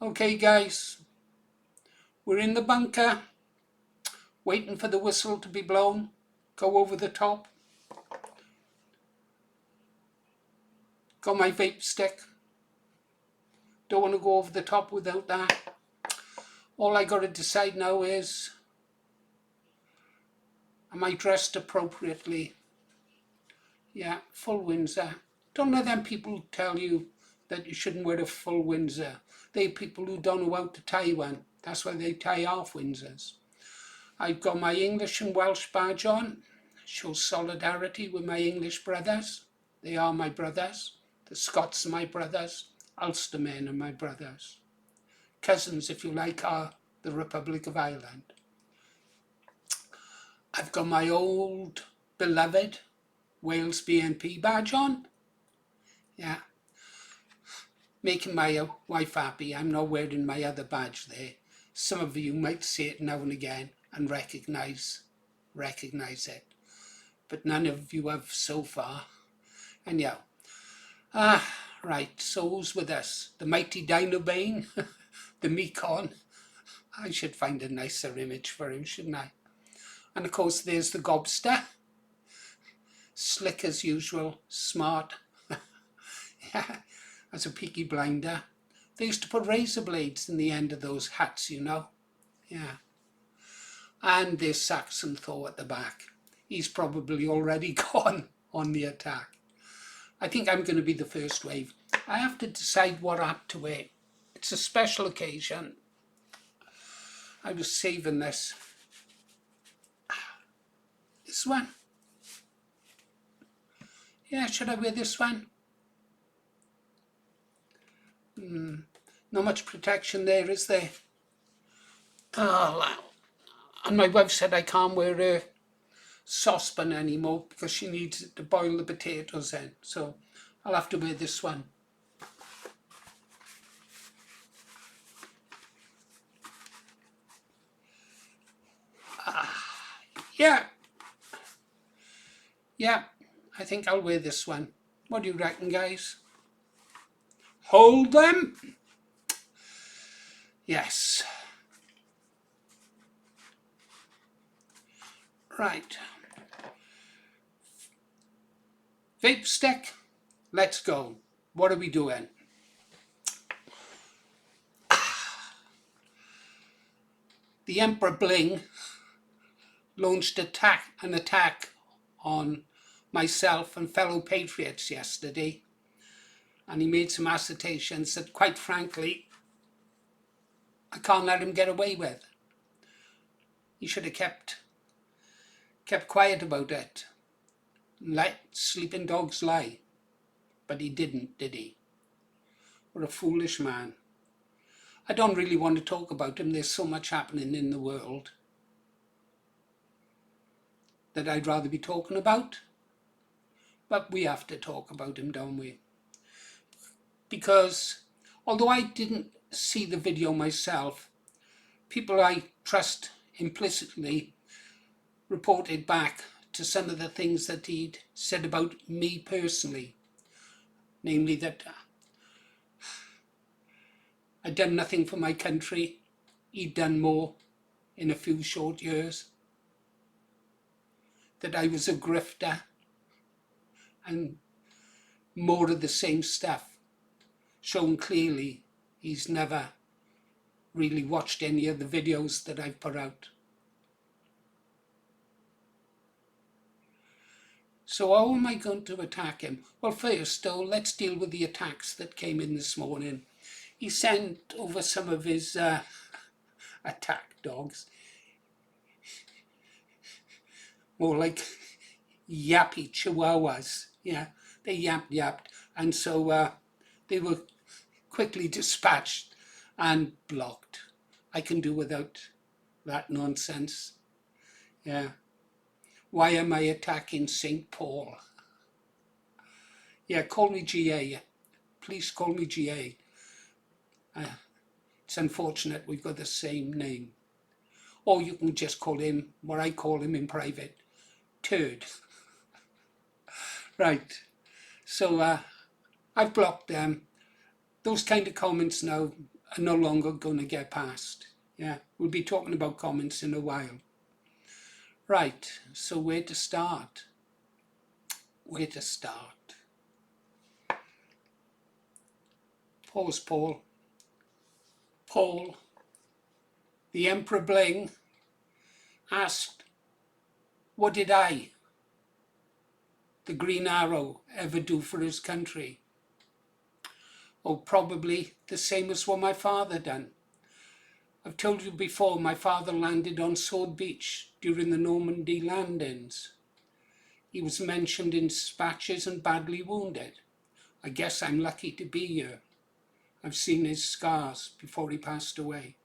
Okay guys, we're in the bunker, waiting for the whistle to be blown, go over the top. Got my vape stick, don't want to go over the top without that. All I got to decide now is, am I dressed appropriately? Yeah, full Windsor. Don't let them people tell you that you shouldn't wear a full Windsor. They people who don't know how to tie one. That's why they tie half Windsors. I've got my English and Welsh badge on. Shows solidarity with my English brothers. They are my brothers. The Scots are my brothers. Ulstermen are my brothers. Cousins, if you like, are the Republic of Ireland. I've got my old beloved Wales BNP badge on. Yeah. Making my wife happy. I'm not wearing my other badge there. Some of you might see it now and again and recognise it. But none of you have so far. And yeah. Right, so who's with us? The mighty Dinobane, the Mekon. I should find a nicer image for him, shouldn't I? And of course there's the Gobster. Slick as usual, smart. Yeah, as a Peaky Blinder. They used to put razor blades in the end of those hats, you know. Yeah. And there's Saxon Thor at the back. He's probably already gone on the attack. I think I'm going to be the first wave. I have to decide what hat to wear. It's a special occasion. I was saving this. This one. Yeah, should I wear this one? Not much protection there, is there? Oh, and my wife said I can't wear a saucepan anymore because she needs it to boil the potatoes in. So I'll have to wear this one. Yeah. Yeah, I think I'll wear this one. What do you reckon, guys? Hold them? Yes. Right. Vape stick, let's go. What are we doing? The Emperor Bling launched an attack on myself and fellow patriots yesterday, and he made some assertions that, quite frankly, I can't let him get away with. He should have kept quiet about it. Let sleeping dogs lie. But he didn't, did he? What a foolish man. I don't really want to talk about him. There's so much happening in the world that I'd rather be talking about. But we have to talk about him, don't we? Because although I didn't see the video myself, people I trust implicitly reported back to some of the things that he'd said about me personally. Namely that I'd done nothing for my country. He'd done more in a few short years. That I was a grifter. And more of the same stuff. Shown clearly he's never really watched any of the videos that I've put out. So how am I going to attack him? Well, first though, let's deal with the attacks that came in this morning. He sent over some of his attack dogs. More like yappy chihuahuas. Yeah, they yapped. And so they were quickly dispatched and blocked. I can do without that nonsense. Yeah. Why am I attacking St. Paul? Yeah, call me GA. Please call me GA. It's unfortunate we've got the same name. Or you can just call him, what I call him in private, Turd. Right. So I've blocked them. Those kind of comments now are no longer going to get passed. Yeah, we'll be talking about comments in a while. Right, so where to start? Where to start? Pause, Paul. Paul, the Emperor Bling, asked, what did I, the Green Arrow, ever do for his country? Oh, probably the same as what my father done. I've told you before, my father landed on Sword Beach during the Normandy landings. He was mentioned in dispatches and badly wounded. I guess I'm lucky to be here. I've seen his scars before he passed away.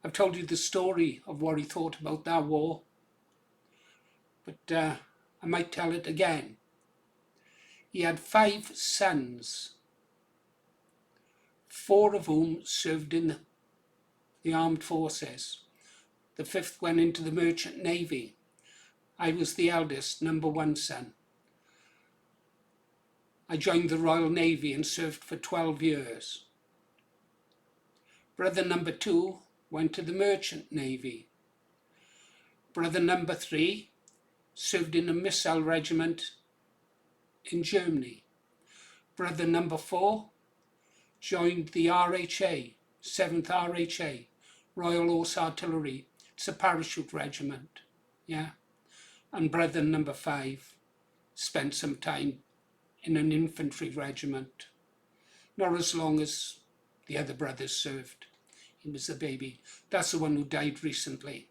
I've told you the story of what he thought about that war, but I might tell it again. He had 5 sons, 4 of whom served in the armed forces. The 5th went into the merchant navy. I was the eldest, number 1 son. I joined the Royal Navy and served for 12 years. Brother number 2 went to the merchant navy. Brother number 3 served in a missile regiment in Germany. Brother number 4 joined the RHA, 7th RHA, Royal Horse Artillery. It's a parachute regiment, yeah. And brother number 5 spent some time in an infantry regiment. Not as long as the other brothers served. He was a baby. That's the one who died recently,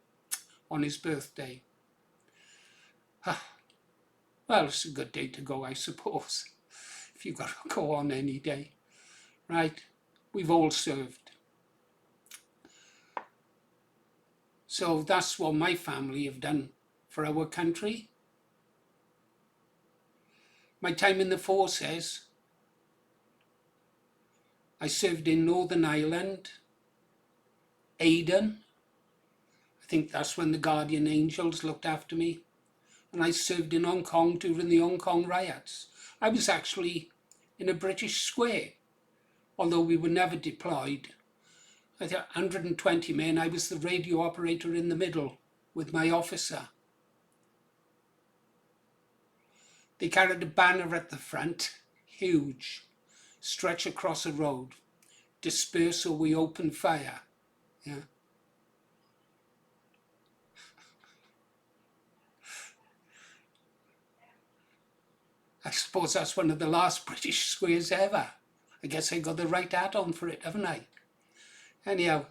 on his birthday. Well, it's a good day to go, I suppose, if you've got to go on any day. Right, we've all served. So that's what my family have done for our country. My time in the forces, I served in Northern Ireland, Aden. I think that's when the Guardian Angels looked after me. And I served in Hong Kong during the Hong Kong riots. I was actually in a British square, although we were never deployed. I think 120 men. I was the radio operator in the middle with my officer. They carried a banner at the front, huge, stretch across a road, disperse or we open fire. Yeah. I suppose that's one of the last British squares ever. I guess I got the right hat on for it, haven't I? Anyhow,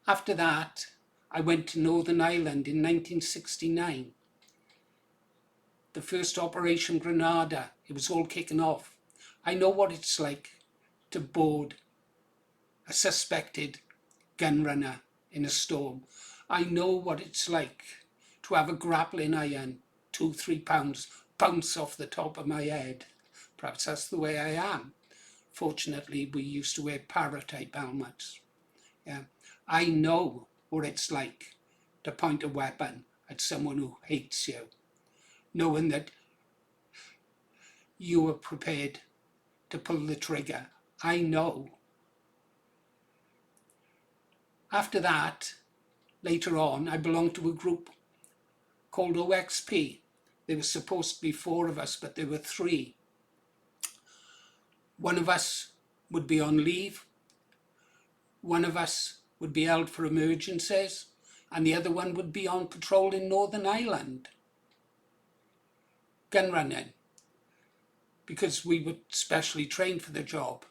after that, I went to Northern Ireland in 1969. The first Operation Granada, it was all kicking off. I know what it's like to board a suspected gun runner in a storm. I know what it's like to have a grappling iron, 2-3 pounds, bounce off the top of my head. Perhaps that's the way I am. Fortunately, we used to wear para-type helmets. Yeah. I know what it's like to point a weapon at someone who hates you, knowing that you are prepared to pull the trigger. I know. After that, later on, I belonged to a group called OXP. There were supposed to be 4 of us, but there were 3. One of us would be on leave, one of us would be held for emergencies, and the other one would be on patrol in Northern Ireland, gun running, because we were specially trained for the job.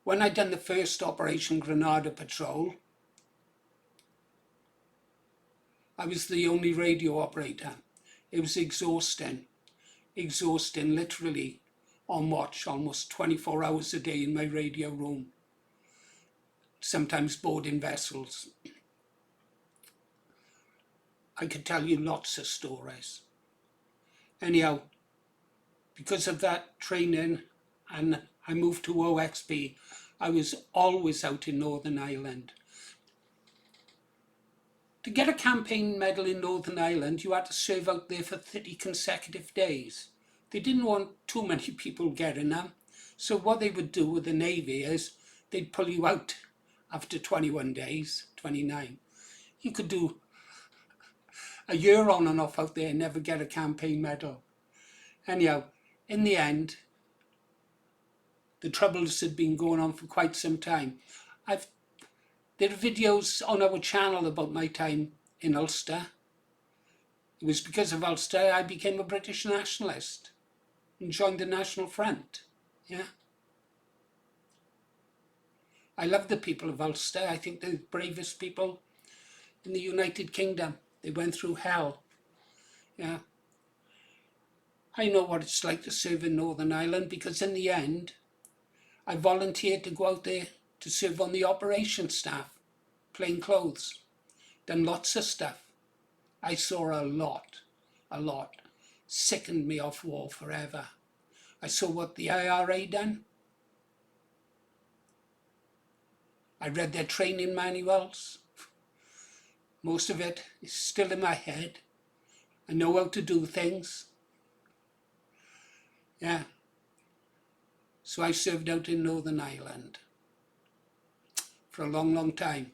When I'd done the first Operation Granada patrol, I was the only radio operator. It was exhausting literally on watch almost 24 hours a day in my radio room, sometimes boarding vessels. I could tell you lots of stories. Anyhow, because of that training and I moved to OXP, I was always out in Northern Ireland. To get a campaign medal in Northern Ireland, you had to serve out there for 30 consecutive days. They didn't want too many people getting them, So what they would do with the Navy is they'd pull you out after 21 days, 29. You could do a year on and off out there and never get a campaign medal. Anyhow, in the end, the troubles had been going on for quite some time. There are videos on our channel about my time in Ulster. It was because of Ulster I became a British nationalist and joined the National Front. Yeah. I love the people of Ulster. I think they're the bravest people in the United Kingdom. They went through hell. Yeah. I know what it's like to serve in Northern Ireland because in the end, I volunteered to go out there to serve on the operations staff, plain clothes, done lots of stuff. I saw a lot. Sickened me off war forever. I saw what the IRA done. I read their training manuals. Most of it is still in my head. I know how to do things. Yeah. So I served out in Northern Ireland for a long, long time.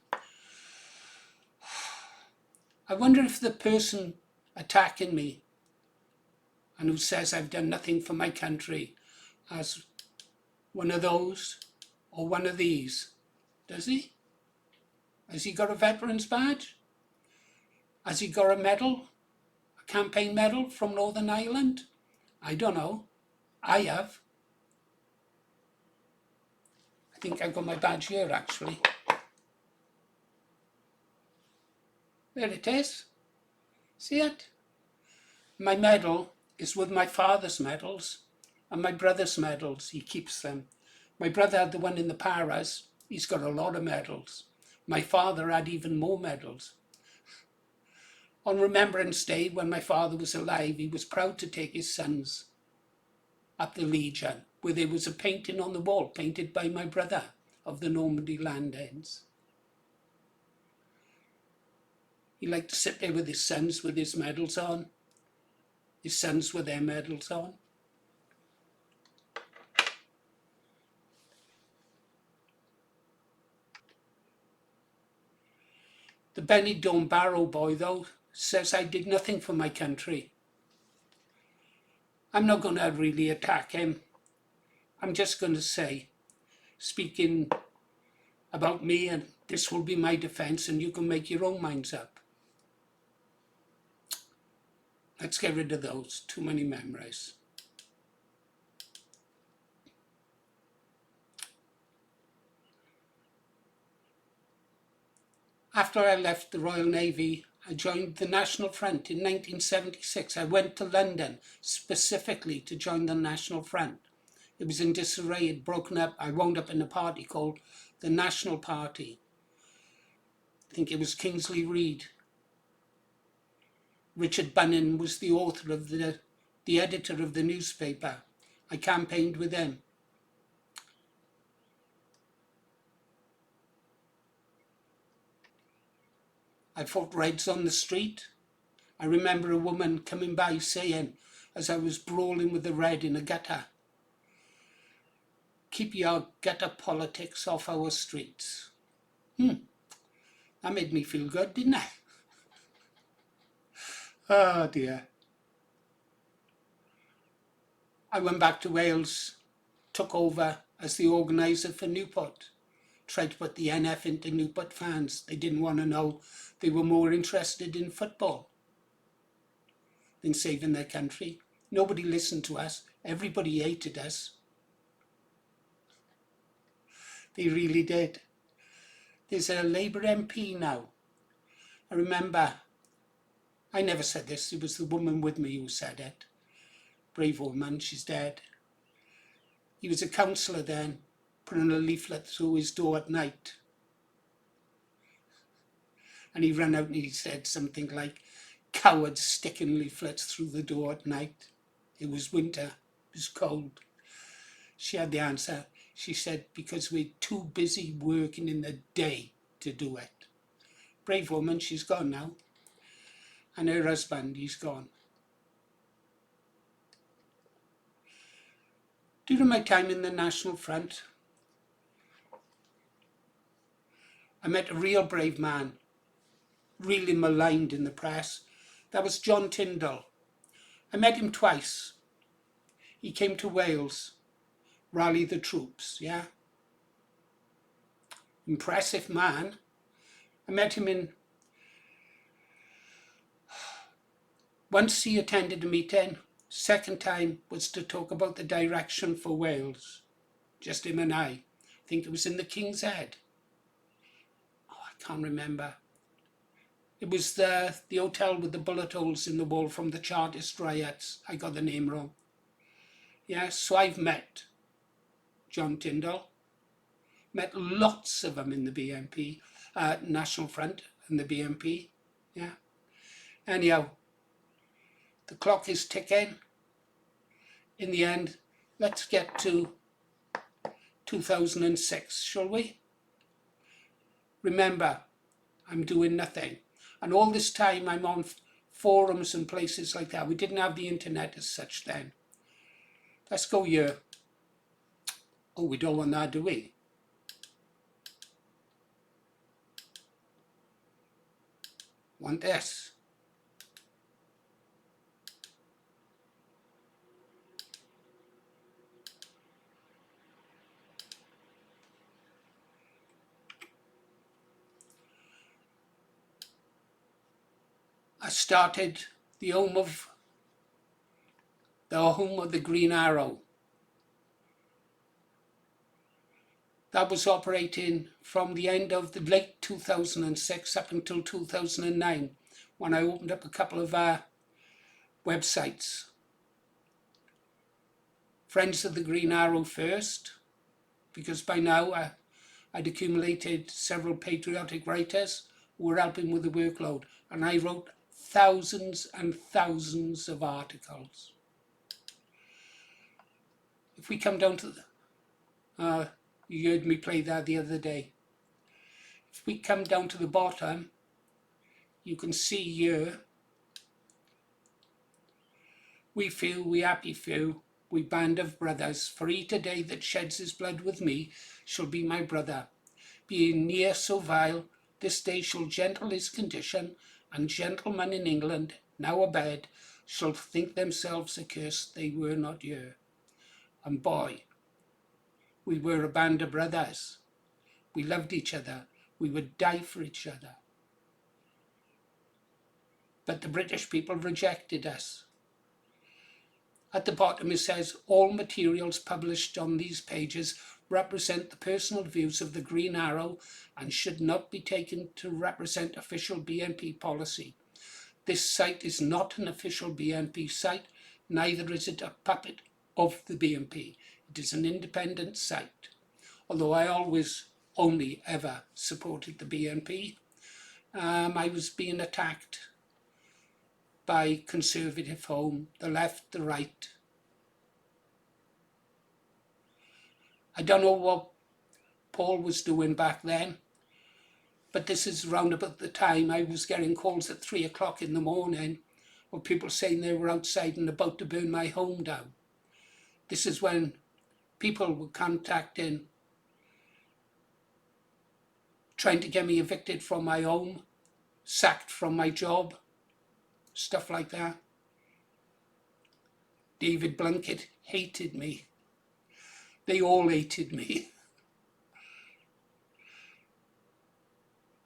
I wonder if the person attacking me and who says I've done nothing for my country as one of those or one of these. Does he? Has he got a veteran's badge? Has he got a medal? A campaign medal from Northern Ireland? I don't know. I have. I think I've got my badge here actually. There it is. See it? My medal is with my father's medals and my brother's medals. He keeps them. My brother had the one in the paras. He's got a lot of medals. My father had even more medals. On Remembrance Day, when my father was alive, he was proud to take his sons up the Legion, where there was a painting on the wall, painted by my brother, of the Normandy land ends. He liked to sit there with his sons with his medals on. His sons with their medals on. The Benidorm Barrow Boy, though, says I did nothing for my country. I'm not going to really attack him. I'm just going to say, speaking about me, and this will be my defence, and you can make your own minds up. Let's get rid of those. Too many memories. After I left the Royal Navy, I joined the National Front in 1976. I went to London specifically to join the National Front. It was in disarray, it had broken up. I wound up in a party called the National Party. I think it was Kingsley Reid. Richard Bunning was the author of the editor of the newspaper. I campaigned with him. I fought raids on the street. I remember a woman coming by saying, as I was brawling with the red in a gutter, "Keep your gutter politics off our streets." That made me feel good, didn't it? Oh dear. I went back to Wales, took over as the organiser for Newport. Tried to put the NF into Newport fans. They didn't want to know. They were more interested in football than saving their country. Nobody listened to us. Everybody hated us. They really did. There's a Labour MP now. I remember, I never said this, it was the woman with me who said it. Brave woman, she's dead. He was a councillor then, putting a leaflet through his door at night. And he ran out and he said something like, "Cowards sticking leaflets through the door at night." It was winter, it was cold. She had the answer. She said, "Because we're too busy working in the day to do it." Brave woman, she's gone now. And her husband, he's gone. During my time in the National Front, I met a real brave man, really maligned in the press. That was John Tyndall. I met him twice. He came to Wales, rally the troops, yeah? Impressive man. I met him once he attended a meeting. Second time was to talk about the direction for Wales. Just him and I think it was in the King's Head. Oh, I can't remember. It was the hotel with the bullet holes in the wall from the Chartist riots. I got the name wrong. Yeah, so I've met John Tyndall. Met lots of them in the BNP, National Front and the BNP. Yeah. Anyhow, the clock is ticking. In the end, let's get to 2006, shall we? Remember, I'm doing nothing. And all this time I'm on forums and places like that. We didn't have the internet as such then. Let's go here. Oh, we don't want that, do we? Want this? I started the home of the Green Arrow. That was operating from the end of the late 2006 up until 2009, when I opened up a couple of websites. Friends of the Green Arrow first, because by now I'd accumulated several patriotic writers who were helping with the workload, and I wrote thousands and thousands of articles. If we come down to you heard me play that the other day. If we come down to the bottom, you can see here, we feel, we happy few, we band of brothers, for he today that sheds his blood with me shall be my brother. Being near so vile, this day shall gentle his condition, and gentlemen in England, now abed, shall think themselves accursed they were not here. And boy, we were a band of brothers. We loved each other. We would die for each other. But the British people rejected us. At the bottom it says, all materials published on these pages represent the personal views of the Green Arrow and should not be taken to represent official BNP policy. This site is not an official BNP site, neither is it a puppet of the BNP. It is an independent site. Although I always only ever supported the BNP, I was being attacked by Conservative Home, the left, the right. I don't know what Paul was doing back then, but this is round about the time I was getting calls at 3 o'clock in the morning of people saying they were outside and about to burn my home down. This is when people were contacting, trying to get me evicted from my home, sacked from my job, stuff like that. David Blunkett hated me. They all hated me.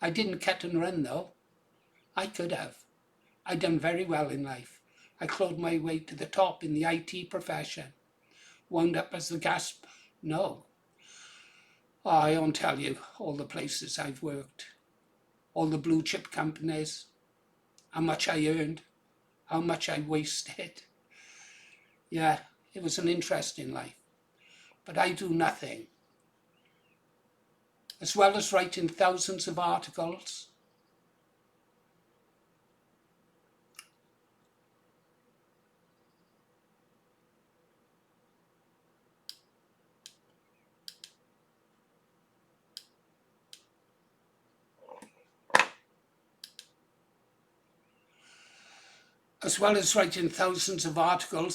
I didn't cut and run though. I could have. I'd done very well in life. I clawed my way to the top in the IT profession. Wound up as the gas... No. Oh, I won't tell you all the places I've worked. All the blue chip companies. How much I earned. How much I wasted. Yeah, it was an interesting life. But I do nothing. As well as writing thousands of articles,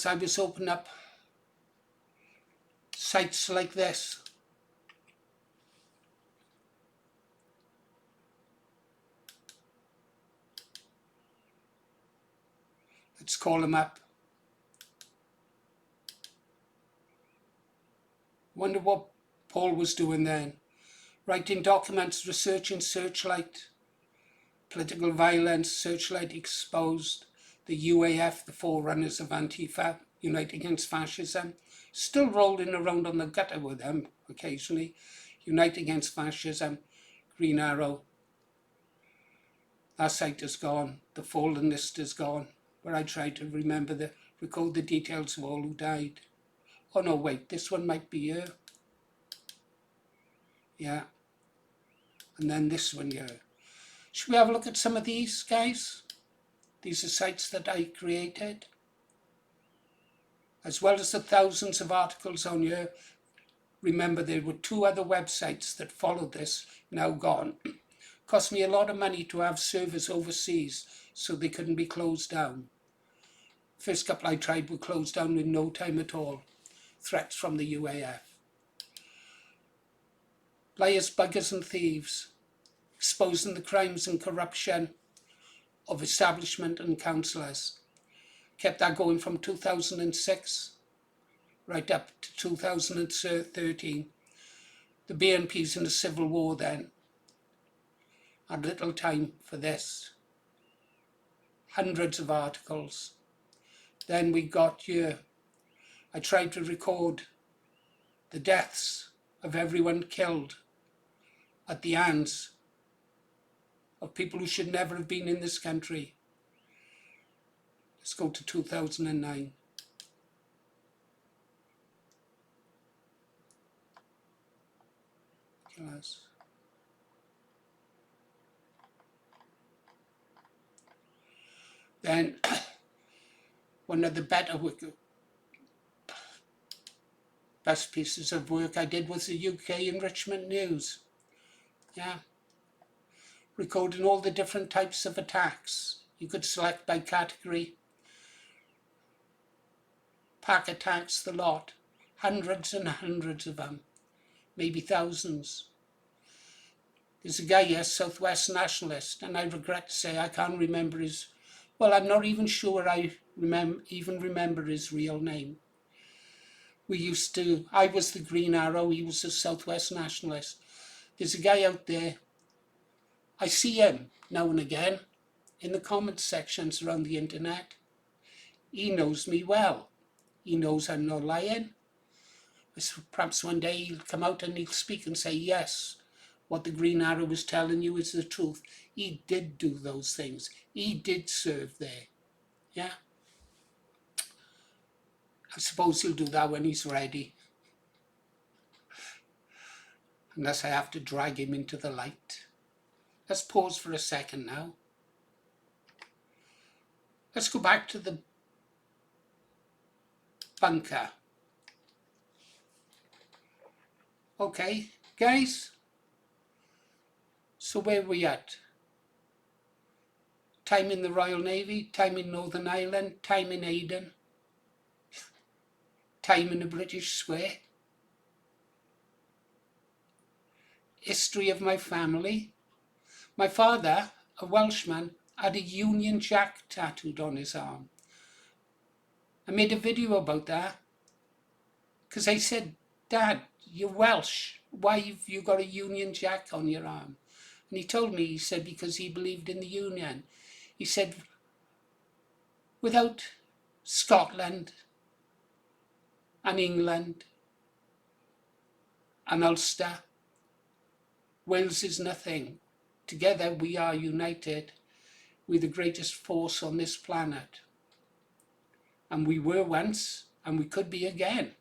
I was opening up sites like this. Let's call them up. Wonder what Paul was doing then. Writing documents, researching Searchlight, political violence, Searchlight exposed, the UAF, the forerunners of Antifa, unite against fascism. Still rolling around on the gutter with them occasionally. Unite against fascism, Green Arrow. That site is gone. The fallen list is gone. Where I tried to record the details of all who died. Oh no, wait, this one might be here. Yeah. And then this one here. Should we have a look at some of these, guys? These are sites that I created. As well as the thousands of articles on here. Remember, there were 2 other websites that followed this, now gone. Cost me a lot of money to have servers overseas so they couldn't be closed down. First couple I tried were closed down in no time at all. Threats from the UAF. Liars, buggers and thieves. Exposing the crimes and corruption of establishment and councillors. Kept that going from 2006 right up to 2013. The BNP's in a civil war then. Had little time for this. Hundreds of articles. Then we got here. I tried to record the deaths of everyone killed at the hands of people who should never have been in this country. Let's go to 2009. Killers. Then one of the best pieces of work I did was the UK Enrichment News. Yeah. Recording all the different types of attacks. You could select by category. Pack attacks, the lot. Hundreds and hundreds of them. Maybe thousands. There's a guy here, Southwest Nationalist, and I regret to say I can't remember his... Well, I'm not even sure I even remember his real name. I was the Green Arrow, he was the Southwest Nationalist. There's a guy out there, I see him now and again in the comment sections around the internet. He knows me well. He knows I'm not lying. Perhaps one day he'll come out and he'll speak and say, yes, what the Green Arrow was telling you is the truth. He did do those things. He did serve there. Yeah. I suppose he'll do that when he's ready. Unless I have to drag him into the light. Let's pause for a second now. Let's go back to the bunker. Okay, guys. So where are we at? Time in the Royal Navy, time in Northern Ireland, time in Aden, time in the British Square. History of my family. My father, a Welshman, had a Union Jack tattooed on his arm. I made a video about that because I said, Dad, you're Welsh. Why have you got a Union Jack on your arm? And he told me, he said, because he believed in the Union. He said, without Scotland and England and Ulster, Wales is nothing. Together we are united. We're the greatest force on this planet. And we were once, and we could be again,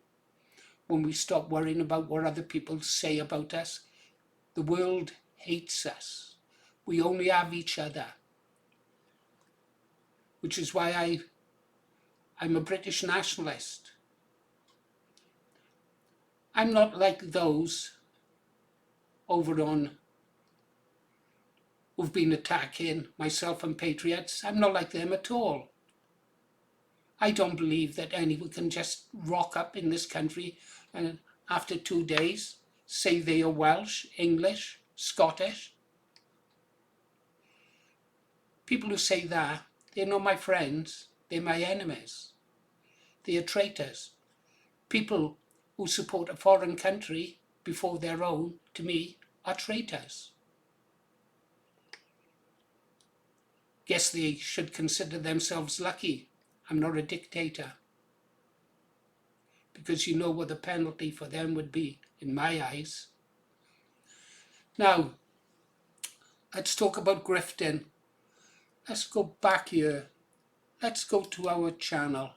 when we stop worrying about what other people say about us. The world hates us. We only have each other. Which is why I'm a British nationalist. I'm not like those over on who've been attacking myself and patriots. I'm not like them at all. I don't believe that anyone can just rock up in this country and after 2 days say they are Welsh, English, Scottish. People who say that, they're not my friends, they're my enemies. They are traitors. People who support a foreign country before their own, to me, are traitors. Guess they should consider themselves lucky I'm not a dictator. Because you know what the penalty for them would be, in my eyes. Now, let's talk about grifting. Let's go back here. Let's go to our channel.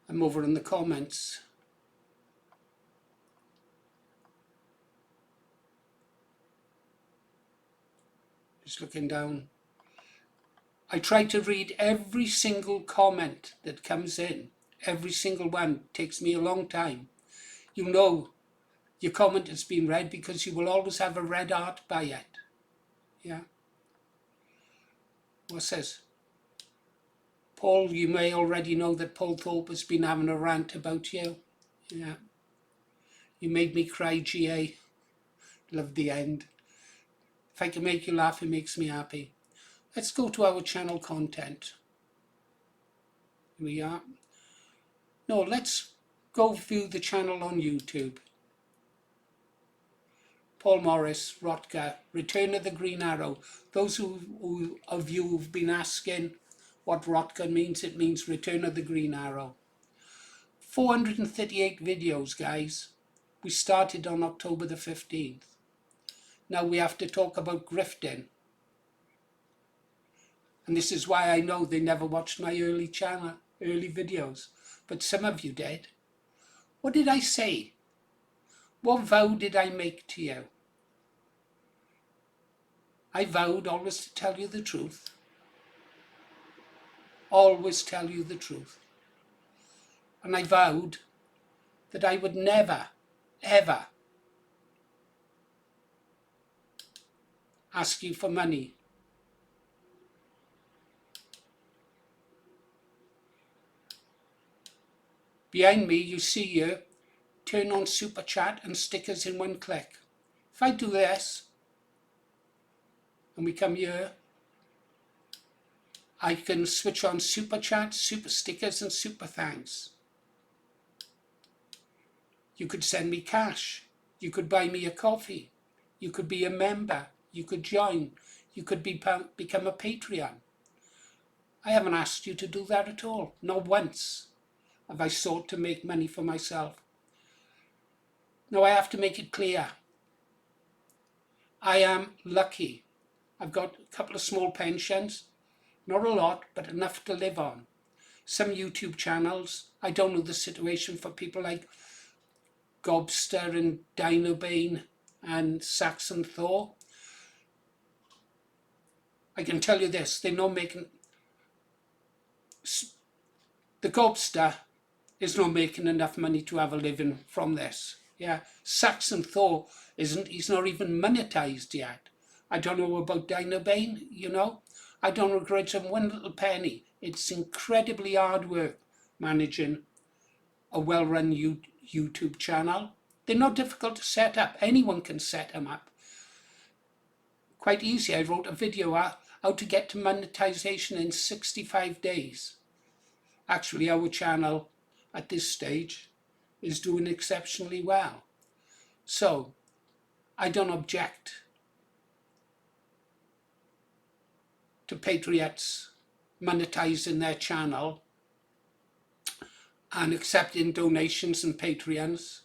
I'm over in the comments. Just looking down. I try to read every single comment that comes in. Every single one. Takes me a long time. You know your comment has been read because you will always have a red heart by it. Yeah. What says? Paul, you may already know that Paul Thorpe has been having a rant about you. Yeah. You made me cry, GA. Love the end. If I can make you laugh, it makes me happy. Let's go to our channel content. Here we are. No, let's go view the channel on YouTube. Paul Morris, ROTGA, Return of the Green Arrow. Those of you who've been asking what ROTGA means, it means Return of the Green Arrow. 438 videos, guys. We started on October the 15th. Now we have to talk about grifting. And this is why I know they never watched my early videos. But some of you did. What did I say? What vow did I make to you? I vowed always to tell you the truth. Always tell you the truth. And I vowed that I would never, ever ask you for money. Behind me, you see here, turn on Super Chat and stickers in one click. If I do this, and we come here, I can switch on Super Chat, Super Stickers and Super Thanks. You could send me cash. You could buy me a coffee. You could be a member. You could join. You could become a Patreon. I haven't asked you to do that at all. Not once have I sought to make money for myself. Now I have to make it clear. I am lucky. I've got a couple of small pensions. Not a lot, but enough to live on. Some YouTube channels, I don't know the situation for people like Grifter and Benidorm and Saxon Thor. I can tell you this, they're not making... The Grifter is not making enough money to have a living from this. Yeah, Saxon Thor isn't, he's not even monetized yet. I don't know about Benidorm, you know. I don't begrudge him one little penny. It's incredibly hard work managing a well-run YouTube channel. They're not difficult to set up. Anyone can set them up. Quite easy. I wrote a video how to get to monetization in 65 days. Actually, our channel at this stage is doing exceptionally well. So, I don't object to patriots monetizing their channel and accepting donations and Patreons,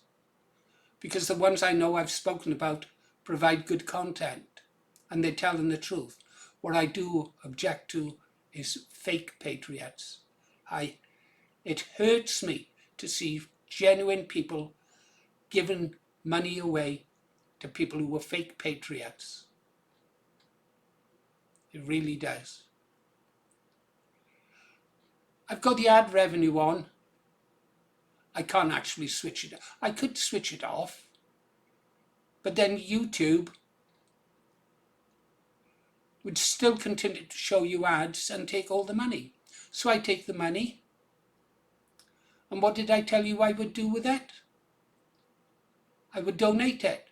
because the ones I know I've spoken about provide good content and they're telling the truth. What I do object to is fake patriots. It hurts me to see genuine people giving money away to people who were fake patriots. It really does. I've got the ad revenue on. I can't actually switch it. I could switch it off, but then YouTube, would still continue to show you ads and take all the money. So I take the money, and what did I tell you I would do with it? I would donate it.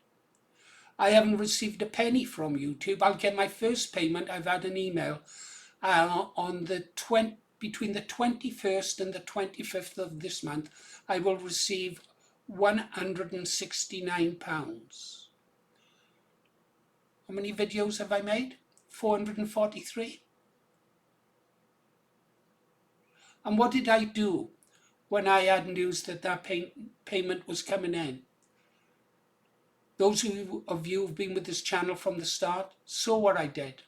I haven't received a penny from YouTube. I'll get my first payment. I've had an email on the between the 21st and the 25th of this month. I will receive £169. How many videos have I made? 443. And what did I do when I had news that payment was coming in? Those of you who've been with this channel from the start saw what I did.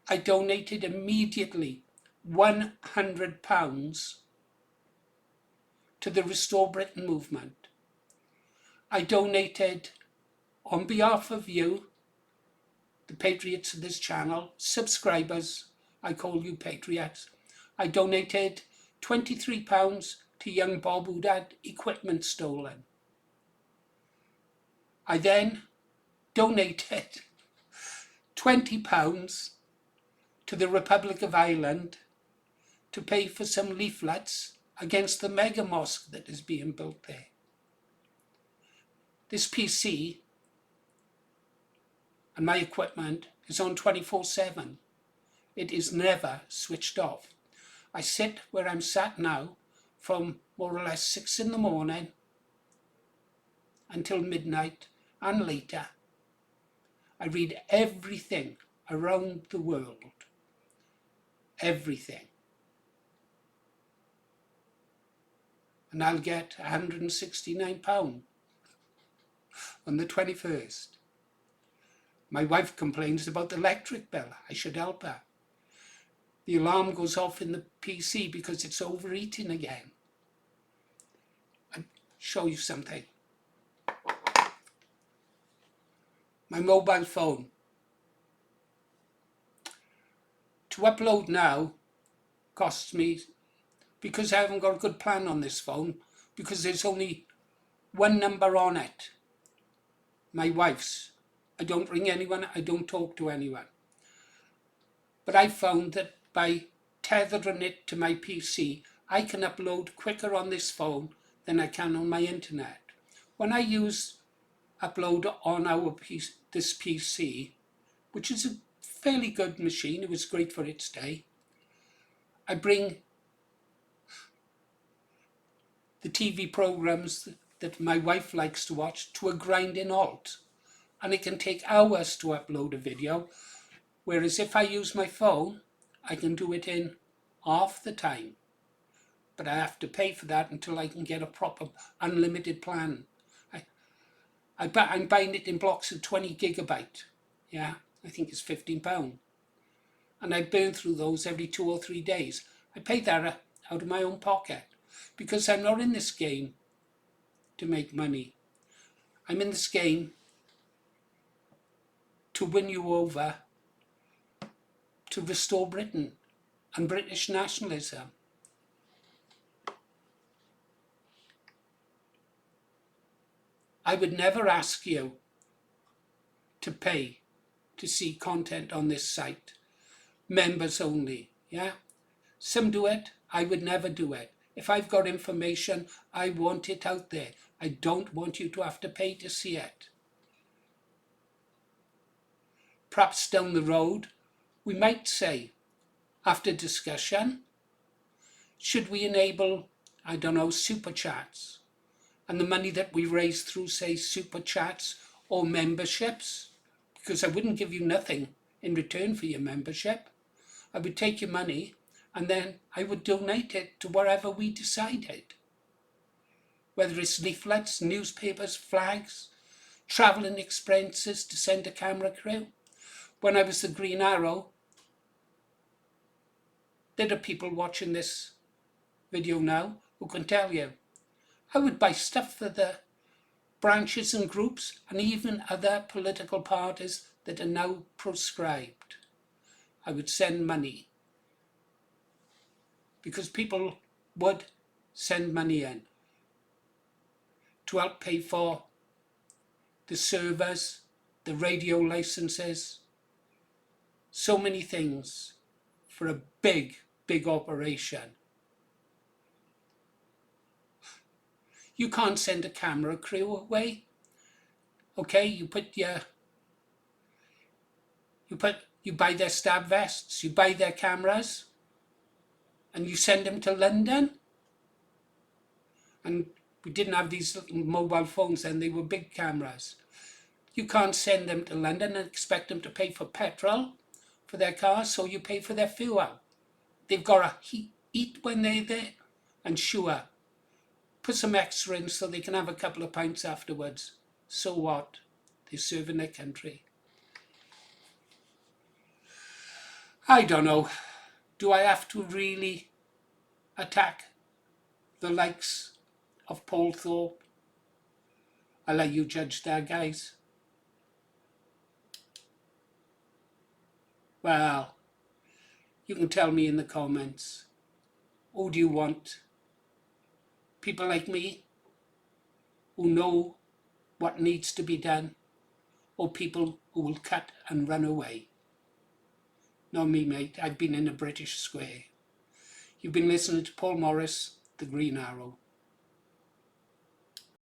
I donated immediately £100 to the Restore Britain movement. I donated on behalf of you, the patriots of this channel, subscribers, I call you patriots. I donated £23 to young Bob who'd had equipment stolen. I then donated £20 to the Republic of Ireland to pay for some leaflets against the mega mosque that is being built there. This PC and my equipment is on 24/7. It is never switched off. I sit where I'm sat now from more or less 6 in the morning until midnight and later. I read everything around the world. Everything. And I'll get £169 on the 21st. My wife complains about the electric bill. I should help her. The alarm goes off in the PC because it's overheating again. I'll show you something. My mobile phone. To upload now costs me, because I haven't got a good plan on this phone, because there's only one number on it. My wife's. I don't ring anyone, I don't talk to anyone. But I found that by tethering it to my PC, I can upload quicker on this phone than I can on my internet. When I use upload on this PC, which is a fairly good machine, it was great for its day, I bring the TV programs that my wife likes to watch to a grinding halt, and it can take hours to upload a video, whereas if I use my phone, I can do it in half the time. But I have to pay for that until I can get a proper unlimited plan. I'm buying it in blocks of 20 gigabyte. Yeah, I think it's £15. And I burn through those every 2 or 3 days. I pay that out of my own pocket because I'm not in this game to make money. I'm in this game to win you over, to restore Britain and British nationalism. I would never ask you to pay to see content on this site. Members only, yeah? Some do it, I would never do it. If I've got information, I want it out there. I don't want you to have to pay to see it. Perhaps down the road, we might say, after discussion, should we enable, I don't know, super chats? And the money that we raise through, say, super chats or memberships, because I wouldn't give you nothing in return for your membership. I would take your money and then I would donate it to wherever we decided. Whether it's leaflets, newspapers, flags, travelling expenses to send a camera crew. When I was the Green Arrow, there are people watching this video now who can tell you, I would buy stuff for the branches and groups and even other political parties that are now proscribed. I would send money because people would send money in to help pay for the servers, the radio licenses, so many things for a big, big operation. You can't send a camera crew away. Okay, you buy their stab vests, you buy their cameras, and you send them to London. And we didn't have these little mobile phones then, they were big cameras. You can't send them to London and expect them to pay for petrol for their cars, so you pay for their fuel. They've got to eat when they're there, and sure, put some extra in so they can have a couple of pints afterwards. So what? They're serving their country. I don't know. Do I have to really attack the likes of Paul Thorpe? I'll let you judge that, guys. Well, you can tell me in the comments. Who do you want? People like me who know what needs to be done, or people who will cut and run away? Not me, mate. I've been in a British square. You've been listening to Paul Morris, The Green Arrow.